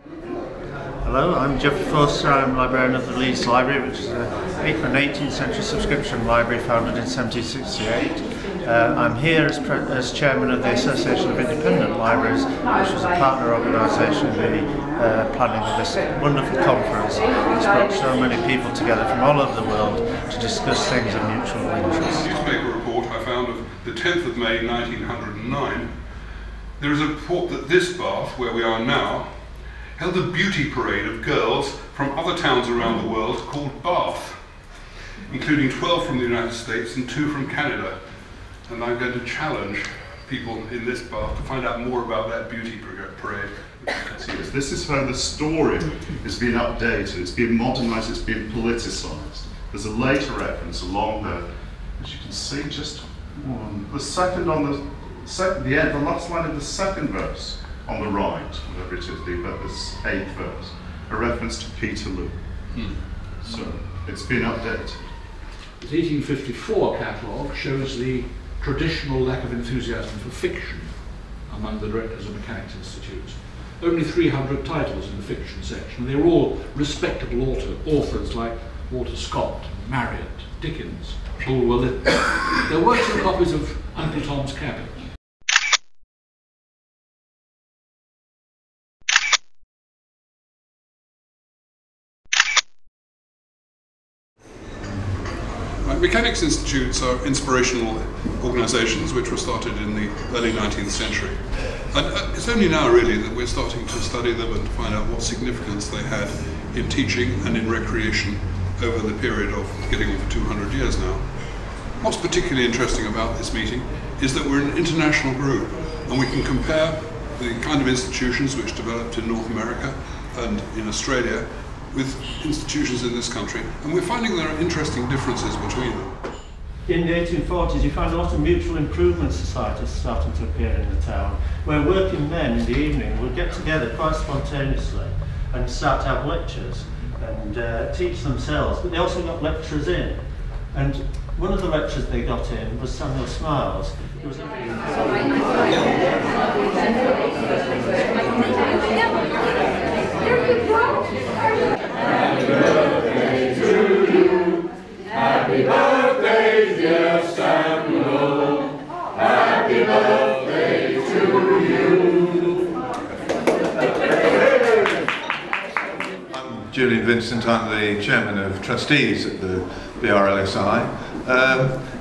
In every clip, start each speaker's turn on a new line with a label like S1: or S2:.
S1: Hello, I'm Geoffrey Forster. I'm librarian of the Leeds Library, which is an 18th century subscription library founded in 1768. I'm here as chairman of the Association of Independent Libraries, which was a partner organisation in the planning of this wonderful conference. It's brought so many people together from all over the world to discuss things of mutual interest.
S2: In the newspaper report I found of the 10th of May 1909, there is a report that this Bath, where we are now, held a beauty parade of girls from other towns around the world called Bath, including 12 from the United States and 2 from Canada. And I'm going to challenge people in this Bath to find out more about that beauty parade.
S3: Yes, this is how the story has been updated, it's been modernised, it's been politicised. There's a later reference along there, as you can see, just one. The second on the last line of the second verse on the right, whatever it is, but this 8th verse, a reference to Peterloo. So it's been updated.
S4: The 1854 catalogue shows the traditional lack of enthusiasm for fiction among the directors of mechanics institutes. Only 300 titles in the fiction section. They were all respectable authors like Walter Scott, Marriott, Dickens, Bulwer Lytton. There were 2 copies of Uncle Tom's Cabin.
S2: Mechanics institutes are inspirational organisations which were started in the early 19th century. And it's only now really that we're starting to study them and to find out what significance they had in teaching and in recreation over the period of getting on for 200 years now. What's particularly interesting about this meeting is that we're an international group and we can compare the kind of institutions which developed in North America and in Australia with institutions in this country, and we're finding there are interesting differences between them.
S1: In the 1840s, you found a lot of mutual improvement societies starting to appear in the town, where working men in the evening would get together quite spontaneously and start to have lectures and teach themselves, but they also got lecturers in. And one of the lecturers they got in was Samuel Smiles. It was
S5: Happy birthday, dear Samuel. Happy birthday to you.
S6: I'm Julian Vincent. I'm the chairman of trustees at the BRLSI.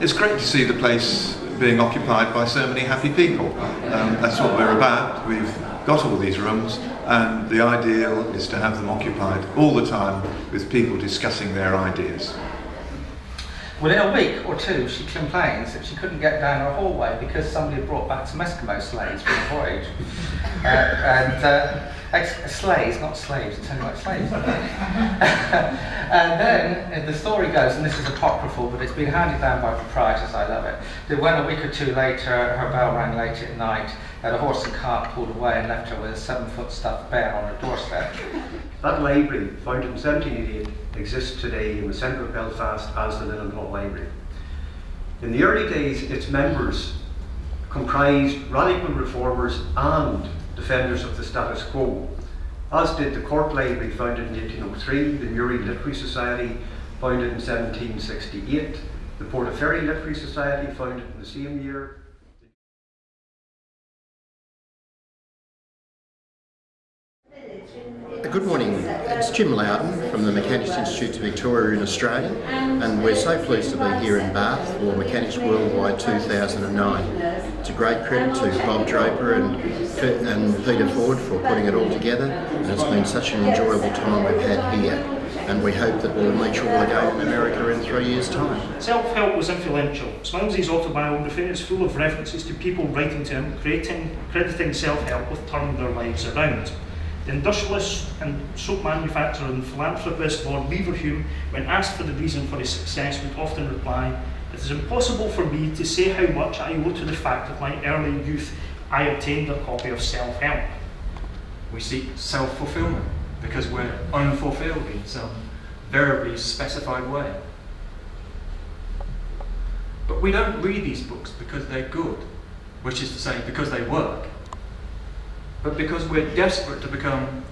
S6: It's great to see the place being occupied by so many happy people. That's what we're about. We've got all these rooms, and the ideal is to have them occupied all the time with people discussing their ideas.
S7: Well, in a week or 2, she complains that she couldn't get down her hallway because somebody had brought back some Eskimo slaves from the voyage. Slaves, not slaves, it's only like slaves. And then the story goes, and this is apocryphal, but it's been handed down by proprietors, I love it, that when a week or 2 later her bell rang late at night, and a horse and cart pulled away and left her with a 7-foot stuffed bear on her doorstep.
S8: That library, founded in 1788, exists today in the centre of Belfast as the Lillenhall Library. In the early days, its members comprised radical reformers and defenders of the status quo, as did the Cork Library, founded in 1803, the Newry Literary Society, founded in 1768, the Portaferry Literary Society, founded in the same year.
S9: Good morning, it's Jim Loudon from the Mechanics Institute of Victoria in Australia, and we're so pleased to be here in Bath for Mechanics Worldwide 2009. It's a great credit to Bob Draper and Peter Ford for putting it all together, and it's been such an enjoyable time we've had here, and we hope that we'll meet you all again in America in 3 years' time.
S10: Self-help was influential. Smiles's autobiography is full of references to people writing to him, crediting self-help with turning their lives around. The industrialist and soap manufacturer and philanthropist Lord Leverhulme, when asked for the reason for his success, would often reply, "It is impossible for me to say how much I owe to the fact that my early youth I obtained a copy of self-help."
S11: We seek self-fulfillment because we're unfulfilled in some variably specified way. But we don't read these books because they're good, which is to say because they work, but because we're desperate to become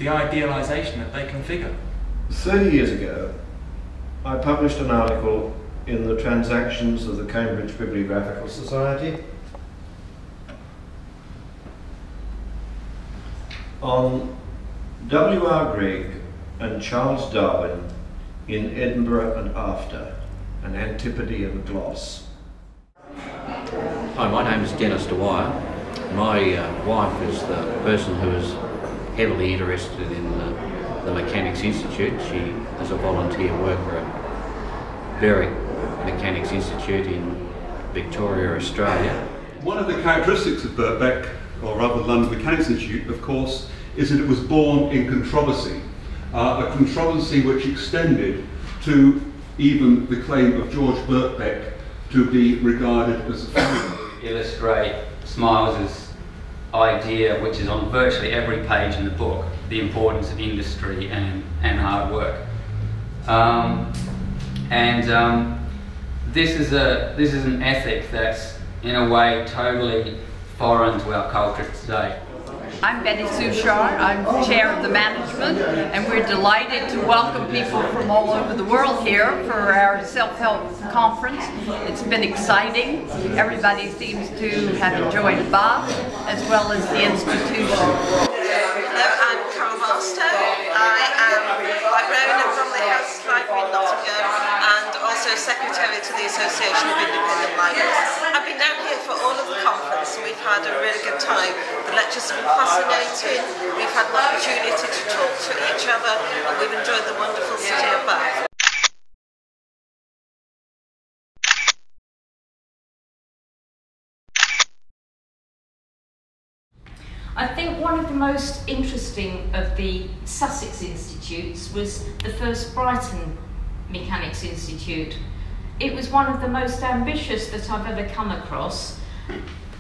S11: the idealisation that they can figure.
S12: 30 years ago, I published an article in the Transactions of the Cambridge Bibliographical Society on W.R. Grigg and Charles Darwin in Edinburgh and After, an Antipodes and Gloss.
S13: Hi, my name is Dennis Dwyer. My wife is the person who is heavily interested in the Mechanics Institute. She is a volunteer worker at Berwick Mechanics Institute in Victoria, Australia.
S14: One of the characteristics of Birkbeck, or rather London Mechanics Institute, of course, is that it was born in controversy. A controversy which extended to even the claim of George Birkbeck to be regarded as a founder.
S15: Illustrate Smiles' idea, which is on virtually every page in the book, the importance of industry and hard work. This is an ethic that's in a way totally foreign to our culture today.
S16: I'm Betty Sushar, I'm chair of the management, and we're delighted to welcome people from all over the world here for our self-help conference. It's been exciting. Everybody seems to have enjoyed Bath as well as the institution.
S17: Hello, I'm Carol Master. I am librarian of Bromley House Library in Nottingham and also secretary to the Association of Independent Libraries. I've been down here for all of the conference and we've had a really good time. The lectures have been fascinating, we've had an opportunity to talk to each other and we've enjoyed the wonderful city of Bath.
S18: I think one of the most interesting of the Sussex Institutes was the first Brighton Mechanics Institute. It was one of the most ambitious that I've ever come across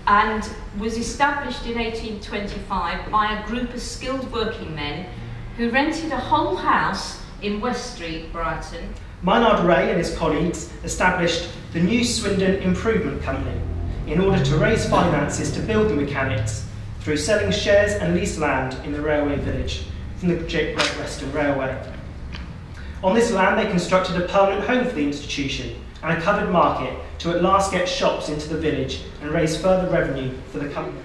S18: and was established in 1825 by a group of skilled working men who rented a whole house in West Street, Brighton.
S10: Maynard Ray and his colleagues established the New Swindon Improvement Company in order to raise finances to build the mechanics through selling shares and leased land in the railway village from the Great Western Railway. On this land they constructed a permanent home for the institution and a covered market to at last get shops into the village and raise further revenue for the company.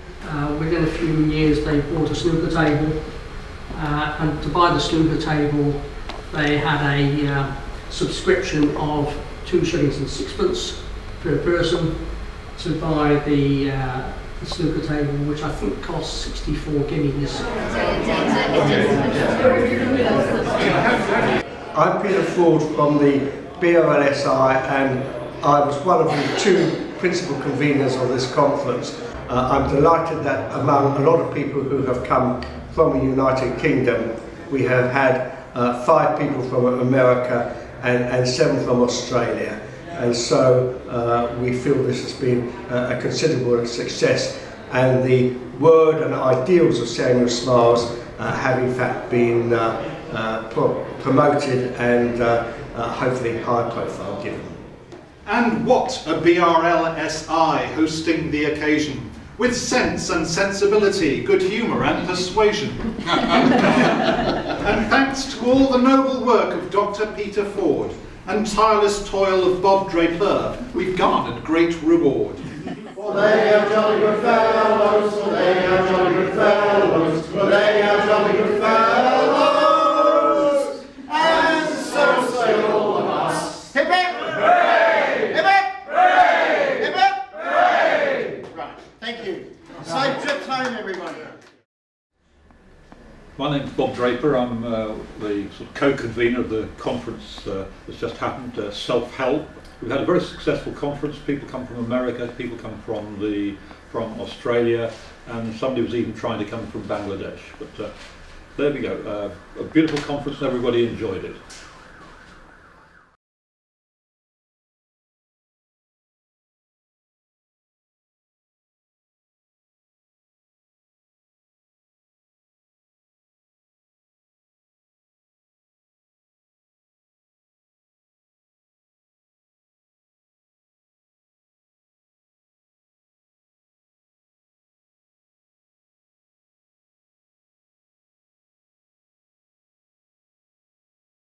S19: Within a few years they bought a snooker table, and to buy the snooker table they had a subscription of 2 shillings and 6pence per person to buy the snooker table, which I think cost 64 guineas.
S20: I'm Peter Ford from the BRLSI and I was one of the 2 principal conveners of this conference. I'm delighted that among a lot of people who have come from the United Kingdom, we have had 5 people from America and 7 from Australia. And so we feel this has been a considerable success, and the word and ideals of Samuel Smiles have in fact been promoted and hopefully high profile given.
S21: And what a BRLSI hosting the occasion, with sense and sensibility, good humour and persuasion. And thanks to all the noble work of Dr. Peter Ford and tireless toil of Bob Draper, we've garnered great reward.
S5: For they are jolly good fellows, for they are jolly good fellows, for they are jolly good fellows, and so say all of us. Hip hip! Hooray! Hip hip! Hooray! Hip hip! Hooray!
S9: Right, thank you. Safe trips home, everybody.
S4: My name's Bob Draper. I'm the sort of co-convener of the conference that's just happened, Self-Help. We've had a very successful conference. People come from America, people come from Australia, and somebody was even trying to come from Bangladesh. But there we go. A beautiful conference and everybody enjoyed it.